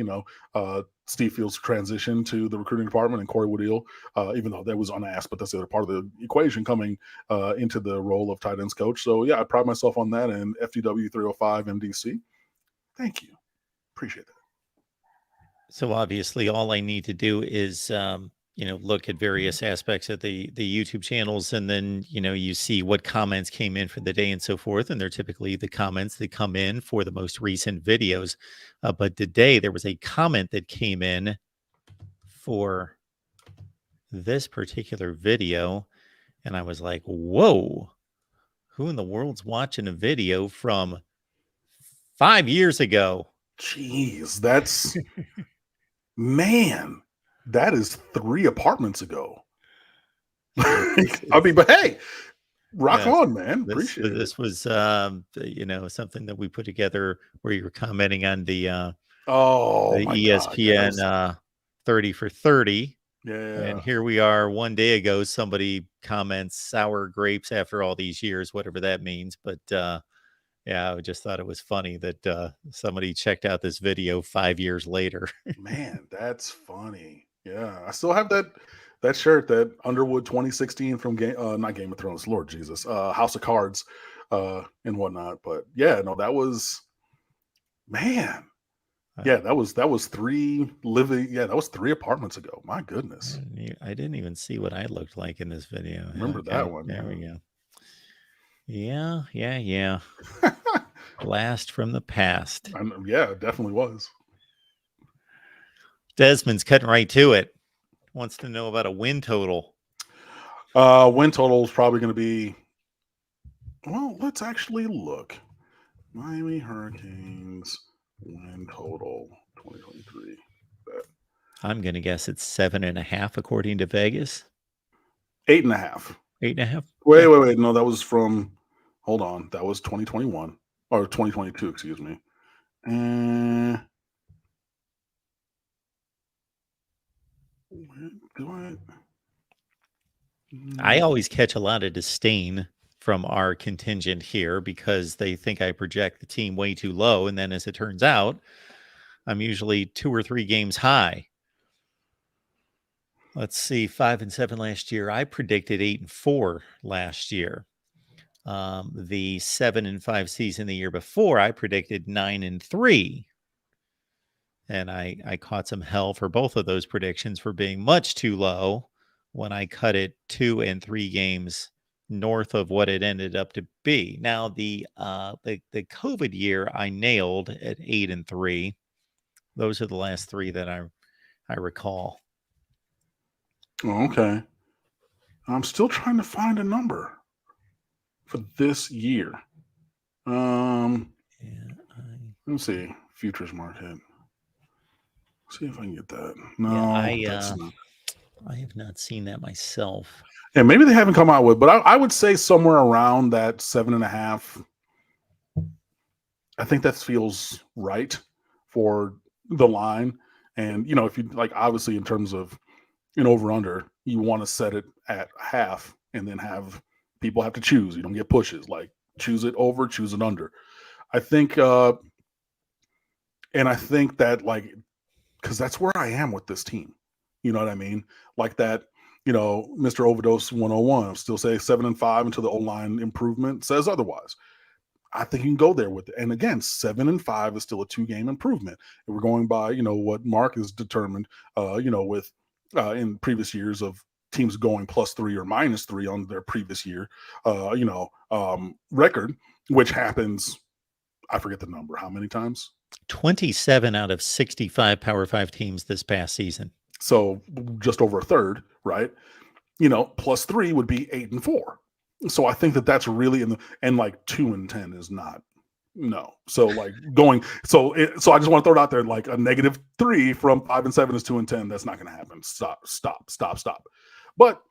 Steve Field's transition to the recruiting department and Corey Woodell, even though that was unasked, but that's the other part of the equation, coming into the role of tight ends coach. So yeah, I pride myself on that. And FTW 305 MDC, thank you. Appreciate that. So obviously all I need to do is, look at various aspects of the YouTube channels, and then, you see what comments came in for the day and so forth. And they're typically the comments that come in for the most recent videos. But today there was a comment that came in for this particular video. And I was like, whoa, who in the world's watching a video from 5 years ago? Jeez, that's, man. That is 3 apartments ago. I mean, but hey, rock on, man. Appreciate it. This was, something that we put together where you were commenting on the ESPN 30 for 30. Yeah. And here we are one day ago, somebody comments sour grapes after all these years, whatever that means. But yeah, I just thought it was funny that somebody checked out this video 5 years later. Man, that's funny. Yeah, I still have that shirt, that Underwood 2016 from not Game of Thrones, Lord Jesus, House of Cards, and whatnot. But yeah, no, that was, man. Yeah, that was 3 living. Yeah, that was 3 apartments ago. My goodness. I didn't even see what I looked like in this video. Remember that one? There we go. Yeah. Blast from the past. Yeah, it definitely was. Desmond's cutting right to it. Wants to know about a win total. Win total is probably going to be, well, let's actually look. Miami Hurricanes win total 2023. I'm going to guess it's 7.5 according to Vegas. 8.5. 8.5. Wait. No, that was from. Hold on. That was 2021 or 2022. Excuse me. I always catch a lot of disdain from our contingent here because they think I project the team way too low. And then as it turns out, I'm usually 2 or 3 games high. Let's see, 5-7 last year. I predicted 8-4 last year. The 7-5 season the year before, I predicted 9-3. And I caught some hell for both of those predictions for being much too low when I cut it 2 and 3 games north of what it ended up to be. Now the COVID year I nailed at 8-3. Those are the last 3 that I recall. Oh, okay. I'm still trying to find a number for this year. Let's see. Futures market. See if I can get that. No, that's not. I have not seen that myself. Yeah, maybe they haven't come out with, but I would say somewhere around that 7.5. I think that feels right for the line. And, if you like, obviously, in terms of an over under, you want to set it at half and then have people have to choose. You don't get pushes like choose it over, choose it under. I think, and I think that because that's where I am with this team. You know what I mean? Like that, Mr. Overdose 101. I'm still saying 7-5 until the O-line improvement says otherwise. I think you can go there with it. And again, 7-5 is still a 2-game improvement. And we're going by, what Mark has determined, with in previous years of teams going +3 or -3 on their previous year, record, which happens, I forget the number, how many times? 27 out of 65 Power 5 teams this past season. So just over a third, right? +3 would be 8-4. So I think that that's really and 2-10 is not. No. So so I just want to throw it out there, a -3 from 5-7 is 2-10. That's not going to happen. Stop. But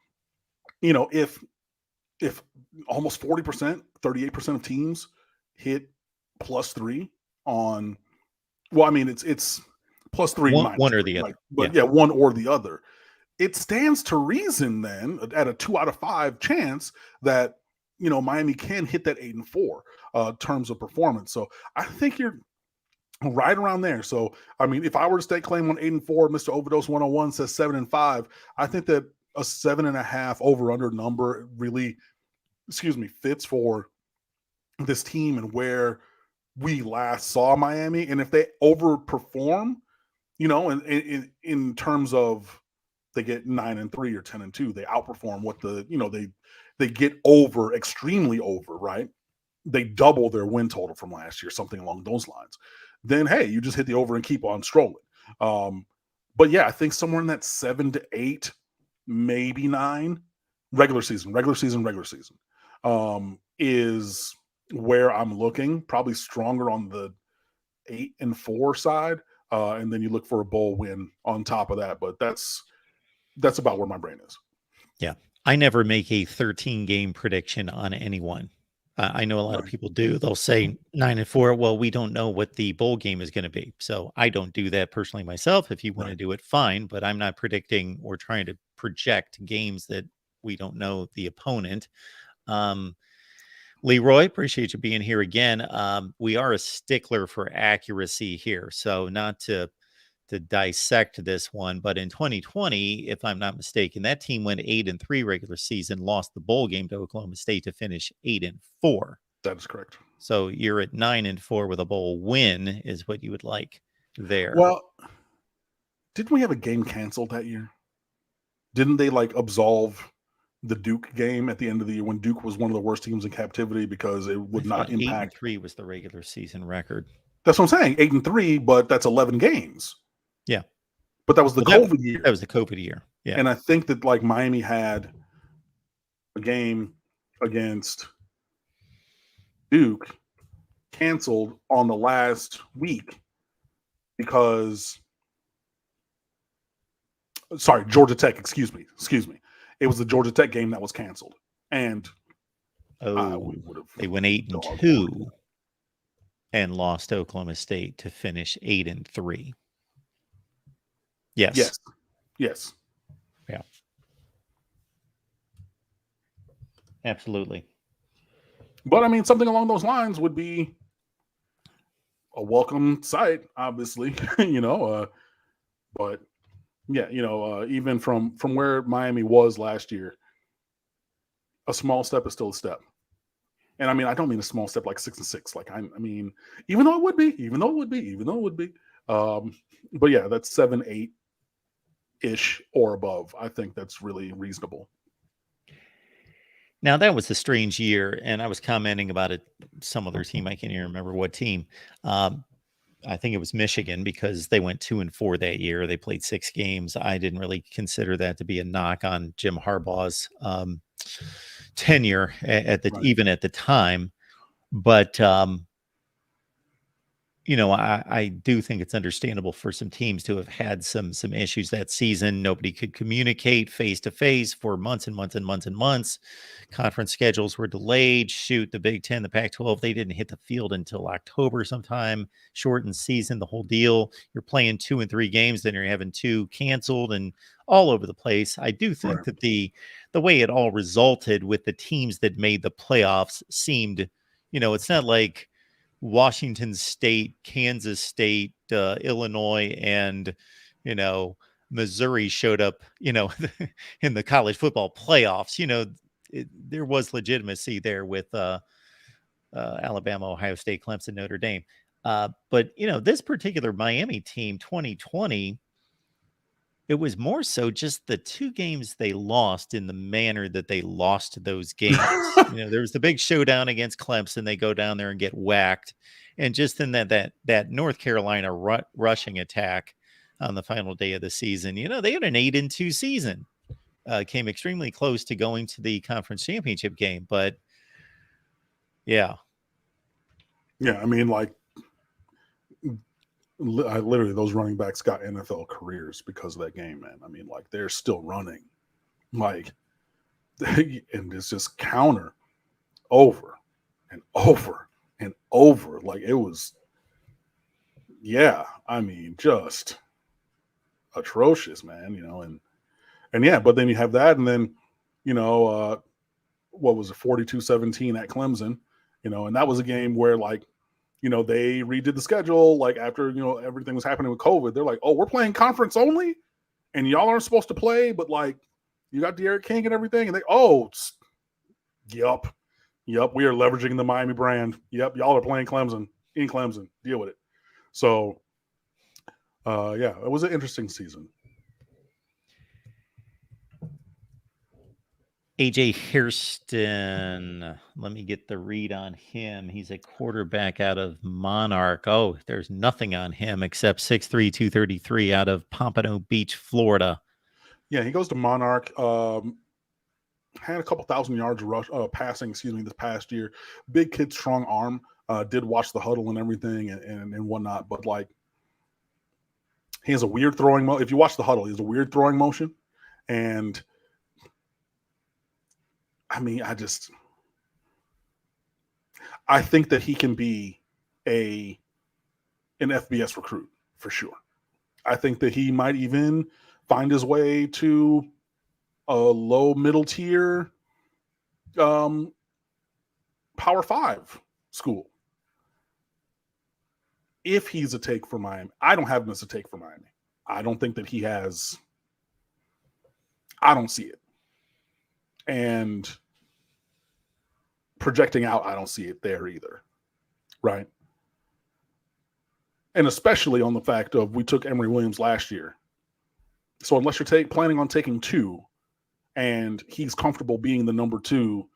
if almost 40%, 38% of teams hit +3 on, well, I mean, it's +3 one or the other. But yeah, one or the other. It stands to reason then at a 2 out of 5 chance that, Miami can hit that 8-4 terms of performance. So I think you're right around there. So, I mean, if I were to stake claim on 8-4, Mr. Overdose 101 says 7-5. I think that a 7.5 over under number really, fits for this team and where we last saw Miami. And if they overperform, in terms of they get 9-3 or 10-2, they outperform what they get over, extremely over, right? They double their win total from last year, something along those lines. Then, hey, you just hit the over and keep on strolling. But yeah, I think somewhere in that 7 to 8, maybe 9, regular season, is where I'm looking. Probably stronger on the 8-4 side, and then you look for a bowl win on top of that. But that's about where my brain is. Yeah, I never make a 13-game prediction on anyone. I know a lot of people do. They'll say 9-4. Well, we don't know what the bowl game is going to be. So I don't do that personally myself. If you want to do it, fine. But I'm not predicting or trying to project games that we don't know the opponent. Leroy, appreciate you being here again. We are a stickler for accuracy here. So not to dissect this one, but in 2020, if I'm not mistaken, that team went 8-3 regular season, lost the bowl game to Oklahoma State to finish 8-4. That is correct. So you're at 9-4 with a bowl win is what you would like there. Well, didn't we have a game canceled that year? Didn't they absolve the Duke game at the end of the year when Duke was one of the worst teams in captivity because it would not impact? 8-3 was the regular season record. That's what I'm saying. 8-3, but that's 11 games. Yeah. But that was the COVID year. That was the COVID year. Yeah. And I think that Miami had a game against Duke canceled on the last week because Georgia Tech, excuse me. It was the Georgia Tech game that was canceled. And they went 8-2 and lost to Oklahoma State to finish 8-3. Yes. Yeah. Absolutely. But I mean, something along those lines would be a welcome sight, obviously, but yeah, even from where Miami was last year, a small step is still a step. And I mean, I don't mean a small step like 6-6. Like I mean, even though it would be. But yeah, that's 7-8 ish or above. I think that's really reasonable. Now that was a strange year, and I was commenting about it. Some other team, I can't even remember what team. I think it was Michigan because they went 2-4 that year. They played 6 games. I didn't really consider that to be a knock on Jim Harbaugh's tenure Right. even at the time, but I do think it's understandable for some teams to have had some issues that season. Nobody could communicate face to face for months and months and months and months. Conference schedules were delayed. Shoot, the Big Ten, the Pac-12, they didn't hit the field until October sometime. Shortened season, the whole deal. You're playing 2 and 3 games, then you're having 2 canceled and all over the place. I do think Right. that the way it all resulted with the teams that made the playoffs seemed, it's not like Washington State, Kansas State, Illinois, and Missouri showed up, in the college football playoffs. There was legitimacy there with Alabama, Ohio State, Clemson, Notre Dame. But this particular Miami team, 2020, it was more so just the 2 games they lost in the manner that they lost those games. There was the big showdown against Clemson. They go down there and get whacked. And just in that North Carolina rushing attack on the final day of the season, they had an 8-2 season. Came extremely close to going to the conference championship game. But yeah. Yeah, I mean, like, literally, those running backs got NFL careers because of that game, man. I mean, like, they're still running. Like, and it's just counter over and over and over. Like, it was, yeah, I mean, just atrocious, man, and yeah, but then you have that, and then, what was it, 42-17 at Clemson, and that was a game where, like, they redid the schedule, like, after, everything was happening with COVID. They're like, oh, we're playing conference only, and y'all aren't supposed to play, but, like, you got De'Aaron King and everything, and yup, we are leveraging the Miami brand. Yep, y'all are playing Clemson, in Clemson. Deal with it. So, yeah, it was an interesting season. AJ Hairston, let me get the read on him. He's a quarterback out of Monarch. Oh, there's nothing on him except 6'3", 233 out of Pompano Beach, Florida. Yeah, he goes to Monarch. Had a couple thousand yards passing, this past year. Big kid, strong arm. Did watch the huddle and everything and whatnot, but, like, he has a weird throwing motion. If you watch the huddle, he has a weird throwing motion. And I mean, I think that he can be an FBS recruit for sure. I think that he might even find his way to a low middle tier Power 5 school. If he's a take for Miami, I don't have him as a take for Miami. I don't think that he has. I don't see it. And projecting out, I don't see it there either. Right. And especially on the fact of we took Emory Williams last year. So unless you're planning on taking 2 and he's comfortable being the number 2,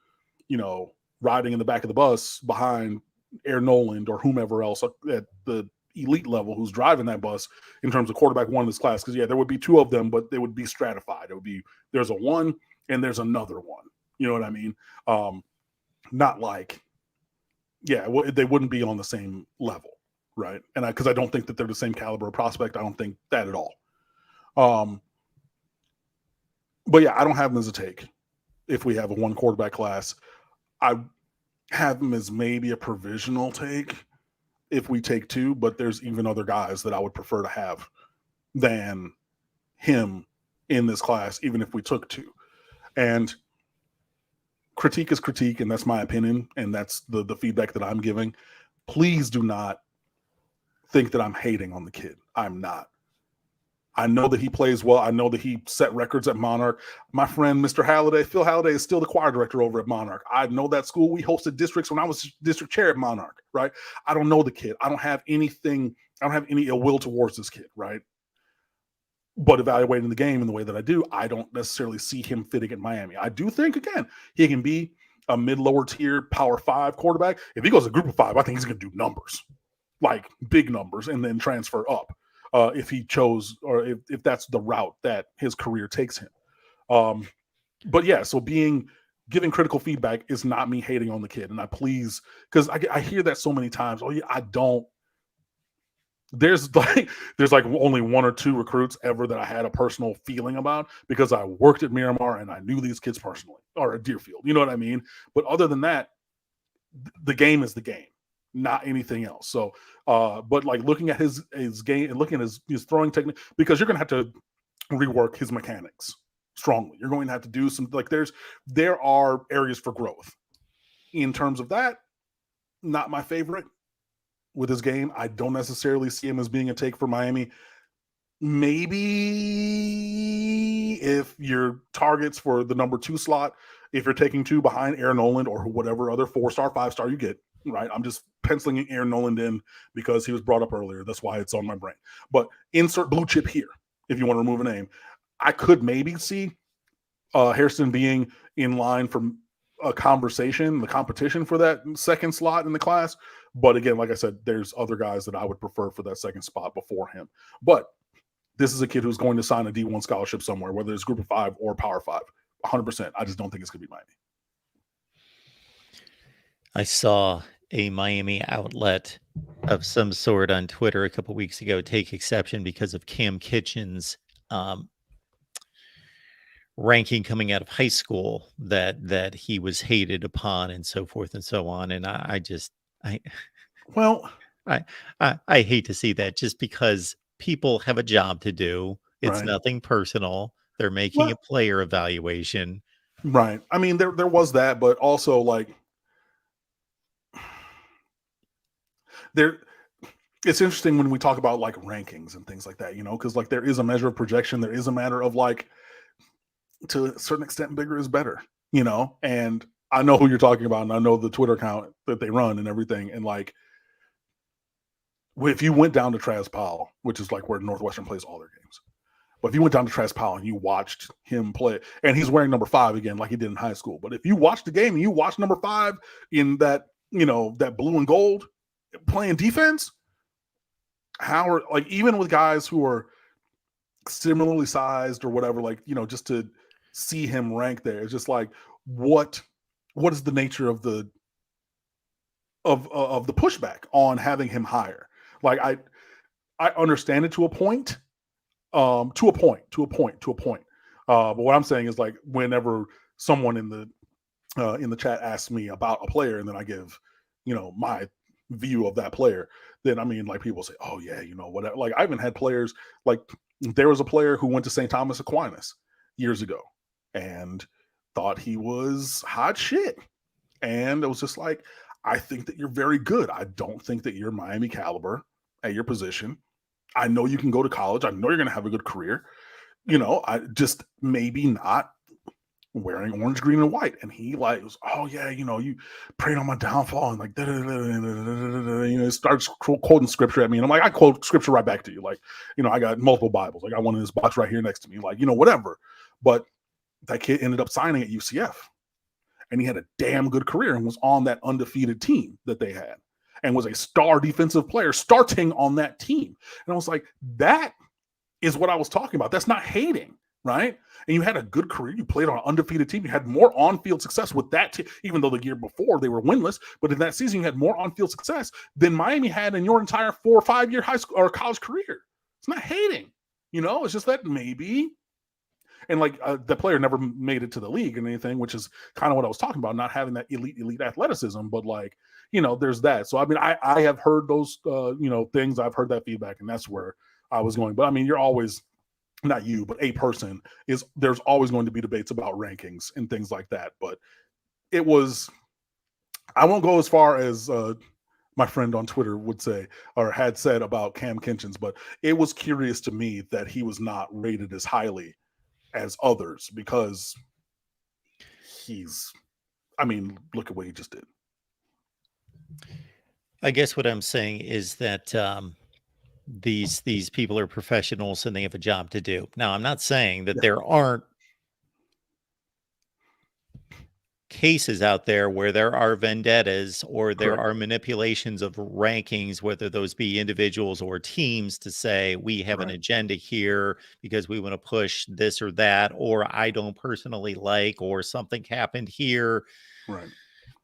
riding in the back of the bus behind Air Noland or whomever else at the elite level who's driving that bus in terms of quarterback 1 in this class. Because, yeah, there would be 2 of them, but they would be stratified. It would be there's a 1 and there's another 1. You know what I mean? Not like, yeah, they wouldn't be on the same level, right? And because I don't think that they're the same caliber of prospect. I don't think that at all. But yeah, I don't have them as a take if we have a 1 quarterback class. I have them as maybe a provisional take if we take 2, but there's even other guys that I would prefer to have than him in this class, even if we took 2. And critique is critique, and that's my opinion, and that's the feedback that I'm giving. Please do not think that I'm hating on the kid. I'm not. I know that he plays well. I know that he set records at Monarch. My friend, Mr. Halliday, Phil Halliday, is still the choir director over at Monarch. I know that school. We hosted districts when I was district chair at Monarch, right? I don't know the kid. I don't have any ill will towards this kid, right? But evaluating the game in the way that I do, I don't necessarily see him fitting at Miami. I do think, again, he can be a mid-lower tier Power 5 quarterback. If he goes to Group of 5, I think he's going to do numbers, like big numbers, and then transfer up. If he chose, or if that's the route that his career takes him. But yeah, so giving critical feedback is not me hating on the kid. And because I hear that so many times. Oh yeah, I don't. There's like only one or two recruits ever that I had a personal feeling about because I worked at Miramar and I knew these kids personally, or at Deerfield. You know what I mean? But other than that, the game is the game, not anything else. So, but like looking at his game and looking at his throwing technique, because you're going to have to rework his mechanics strongly. You're going to have to do some, like there are areas for growth in terms of that. Not my favorite with his game. I don't necessarily see him as being a take for Miami. Maybe if your targets for the number 2 slot, if you're taking 2 behind Aaron Noland or whatever other 4-star, 5-star you get, right? I'm just penciling Aaron Noland in because he was brought up earlier. That's why it's on my brain. But insert blue chip here if you want to remove a name. I could maybe see Hairston being in line for a conversation, the competition for that second slot in the class. But again, like I said, there's other guys that I would prefer for that second spot before him. But this is a kid who's going to sign a D1 scholarship somewhere, whether it's Group of 5 or Power 5, 100%. I just don't think it's going to be Miami. I saw a Miami outlet of some sort on Twitter a couple weeks ago take exception because of Kam Kinchens ranking coming out of high school that he was hated upon and so forth and so on. And I hate to see that, just because people have a job to do. It's right. Nothing personal. They're making a player evaluation. Right. I mean, there was that, but also like it's interesting when we talk about like rankings and things like that, because like there is a measure of projection. There is a matter of like, to a certain extent, bigger is better, and I know who you're talking about, and I know the Twitter account that they run and everything. And like, if you went down to Traz Powell, which is like where Northwestern plays all their games, but if you went down to Traz Powell and you watched him play, and he's wearing number 5 again, like he did in high school, but if you watched the game and you watched number 5 in that, that blue and gold playing defense, even with guys who are similarly sized or whatever, like, just to see him rank there, it's just like, what is the nature of the pushback on having him higher? Like, I understand it to a point. But what I'm saying is, like, whenever someone in the chat asks me about a player and then I give, my view of that player, then I mean, like, people say, oh yeah, whatever. Like, I even had players, like, there was a player who went to St. Thomas Aquinas years ago and thought he was hot shit. And it was just like, I think that you're very good. I don't think that you're Miami caliber at your position. I know you can go to college. I know you're going to have a good career. I just maybe not wearing orange, green, and white. And he like was, oh yeah, you prayed on my downfall, and like starts quoting scripture at me. And I'm like, I quote scripture right back to you. Like, I got multiple Bibles. I got one in this box right here next to me. Like, whatever. But that kid ended up signing at UCF. And he had a damn good career and was on that undefeated team that they had and was a star defensive player starting on that team. And I was like, that is what I was talking about. That's not hating, right? And you had a good career. You played on an undefeated team. You had more on-field success with that team, even though the year before they were winless. But in that season, you had more on-field success than Miami had in your entire 4 or 5 year high school or college career. It's not hating, it's just that maybe. And like the player never made it to the league and anything, which is kind of what I was talking about, not having that elite athleticism. But like, there's that. So I mean, I have heard those things. I've heard that feedback, and that's where I was going. But I mean, you're always, not you, but a person there's always going to be debates about rankings and things like that. But it was. I won't go as far as my friend on Twitter would say or had said about Kam Kinchens, but it was curious to me that he was not rated as highly as others because look at what he just did. I guess what I'm saying is that these people are professionals and they have a job to do. Now, I'm not saying that there aren't cases out there where there are vendettas or there are manipulations of rankings, whether those be individuals or teams, to say we have an agenda here because we want to push this or that, or I don't personally like, or something happened here,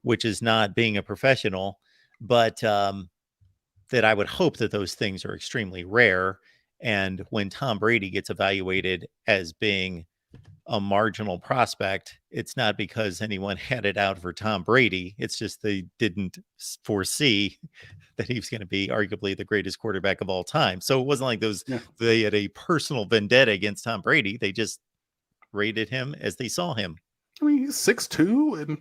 which is not being a professional. But that I would hope that those things are extremely rare. And when Tom Brady gets evaluated as being a marginal prospect, it's not because anyone had it out for Tom Brady. It's just they didn't foresee that he was going to be arguably the greatest quarterback of all time. So it wasn't like they had a personal vendetta against Tom Brady. They just rated him as they saw him. I mean, he's 6'2" and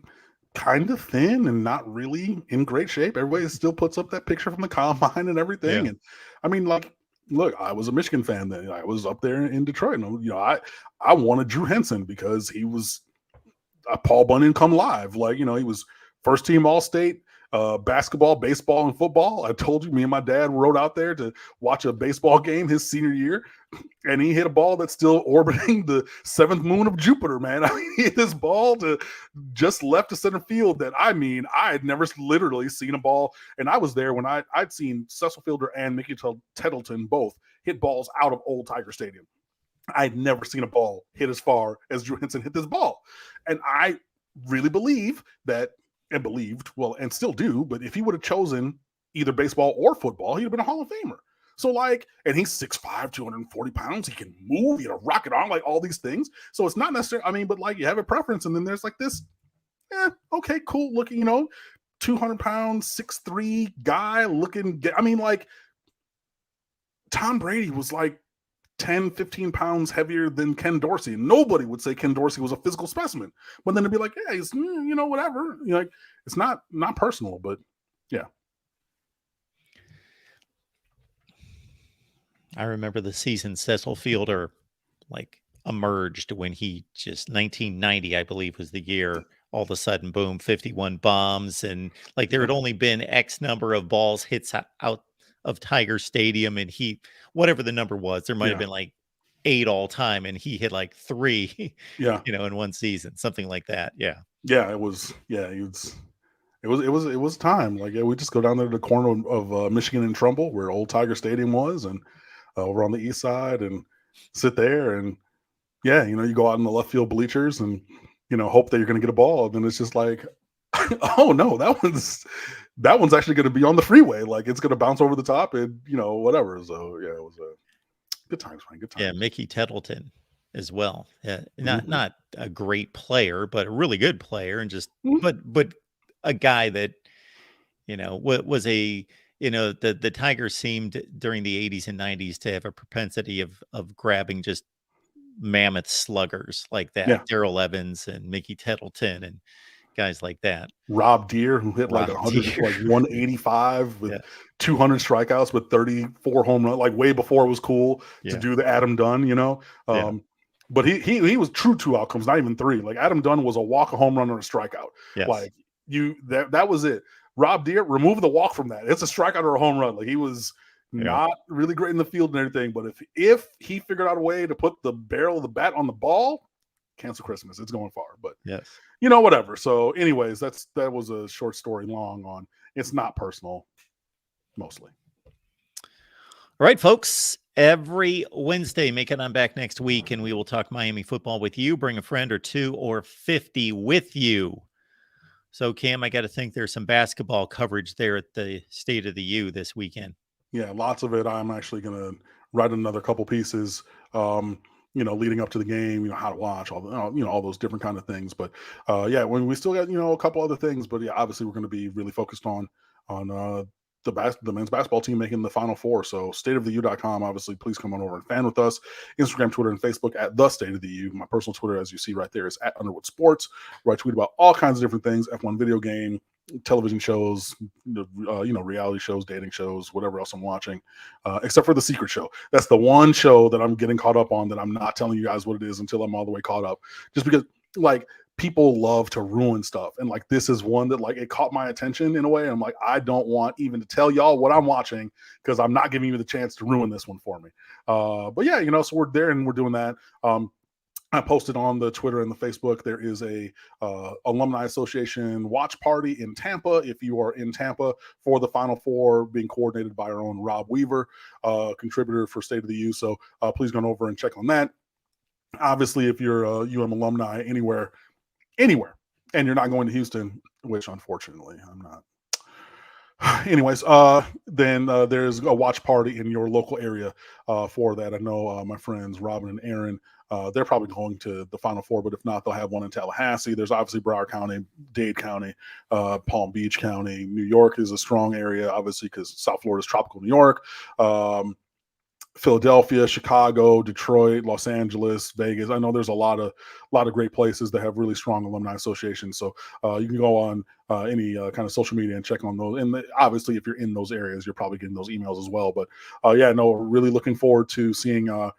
kind of thin and not really in great shape. Everybody still puts up that picture from the combine and everything. And I mean, like, look, I was a Michigan fan then. I was up there in Detroit, and I wanted Drew Henson because he was a Paul Bunyan come live. Like, he was first team All-State, basketball, baseball, and football. I told you, me and my dad rode out there to watch a baseball game his senior year, and he hit a ball that's still orbiting the seventh moon of Jupiter, man. I mean, he hit this ball to just left to center field that, I had never literally seen a ball, and I was there when I'd seen Cecil Fielder and Mickey Tettleton both hit balls out of Old Tiger Stadium. I'd never seen a ball hit as far as Drew Henson hit this ball. And I really believe that, and still do, but if he would have chosen either baseball or football, he'd have been a Hall of Famer. So, and he's 6'5", 240 pounds. He can move, he had a rocket arm, all these things. So it's not necessarily, but you have a preference, and then there's this, okay, cool looking, 200 pounds, 6'3" guy looking, Tom Brady was 10, 15 pounds heavier than Ken Dorsey. Nobody would say Ken Dorsey was a physical specimen. But then it'd be like, yeah, he's, whatever. It's not personal, but yeah. I remember the season Cecil Fielder emerged when he just 1990, I believe, was the year. All of a sudden, boom, 51 bombs. And there had only been X number of balls hits out of Tiger Stadium, and whatever the number was, there might have been 8 all time, and he hit 3 in one season, something like that. It was time. We just go down there to the corner of Michigan and Trumbull, where Old Tiger Stadium was, and over on the east side, and sit there, and you go out in the left field bleachers and hope that you're going to get a ball, and then it's just oh no, that one's actually going to be on the freeway. It's going to bounce over the top and, whatever. So, it was good times, man. Good times. Yeah, Mickey Tettleton as well. Not a great player, but a really good player. And just, but a guy that, was the Tigers seemed during the 80s and 90s to have a propensity of grabbing just mammoth sluggers like that. Darrell Evans and Mickey Tettleton and guys like that. Rob Deere, who hit 185 with 200 strikeouts with 34 home runs, way before it was cool to do the Adam Dunn, But he was true 2 outcomes, not even 3. Adam Dunn was a walk, a home run, or a strikeout. Yes. That was it. Rob Deere, remove the walk from that. It's a strikeout or a home run. He was not really great in the field and everything. But if he figured out a way to put the barrel of the bat on the ball, cancel Christmas. It's going far. But whatever. So anyways, that was a short story long on it's not personal, mostly. All right, folks. Every Wednesday, make it on back next week, and we will talk Miami football with you. Bring a friend or 2 or 50 with you. So, Cam, I got to think there's some basketball coverage there at the State of the U this weekend. Yeah, lots of it. I'm actually going to write another couple pieces, leading up to the game, how to watch, all those different kind of things. But when we still got, a couple other things, but obviously we're going to be really focused on the men's basketball team making the Final Four. So stateoftheu.com, obviously, please come on over and fan with us. Instagram, Twitter, and Facebook at the State of the U. My personal Twitter, as you see right there, is at Underwood Sports, where I tweet about all kinds of different things: F1 video game, television shows, reality shows, dating shows, whatever else I'm watching, except for The Secret Show. That's the one show that I'm getting caught up on that I'm not telling you guys what it is until I'm all the way caught up, just because like people love to ruin stuff, and like this is one that like it caught my attention in a way. I'm like, I don't want even to tell y'all what I'm watching because I'm not giving you the chance to ruin this one for me. But yeah, so we're there and we're doing that. I posted on the Twitter and the Facebook, there is a Alumni Association watch party in Tampa. If you are in Tampa for the Final Four, being coordinated by our own Rob Weaver, contributor for State of the U. So please go over and check on that. Obviously, if you're a UM alumni anywhere, and you're not going to Houston, which unfortunately I'm not. Anyways, then there's a watch party in your local area for that. I know my friends Robin and Aaron, they're probably going to the Final Four, but if not, they'll have one in Tallahassee. There's obviously Broward County, Dade County, Palm Beach County. New York is a strong area, obviously, because South Florida is tropical New York. Philadelphia, Chicago, Detroit, Los Angeles, Vegas. I know there's a lot of great places that have really strong alumni associations. So you can go on any kind of social media and check on those. And obviously, if you're in those areas, you're probably getting those emails as well. But really looking forward to seeing a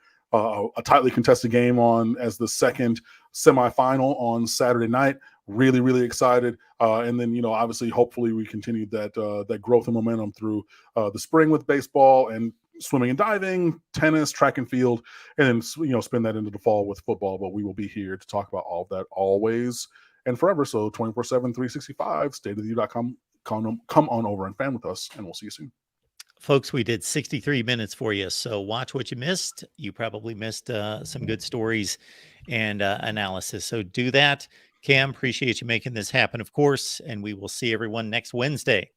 tightly contested game on as the second semifinal on Saturday night. Really, really excited. And then, obviously, hopefully we continue that growth and momentum through the spring with baseball and swimming and diving, tennis, track and field, and then, spin that into the fall with football. But we will be here to talk about all of that always and forever. So 24/7, 365, stateoftheu.com. Come on over and fan with us, and we'll see you soon. Folks, we did 63 minutes for you, so watch what you missed. You probably missed some good stories and analysis, so do that. Cam, appreciate you making this happen, of course, and we will see everyone next Wednesday.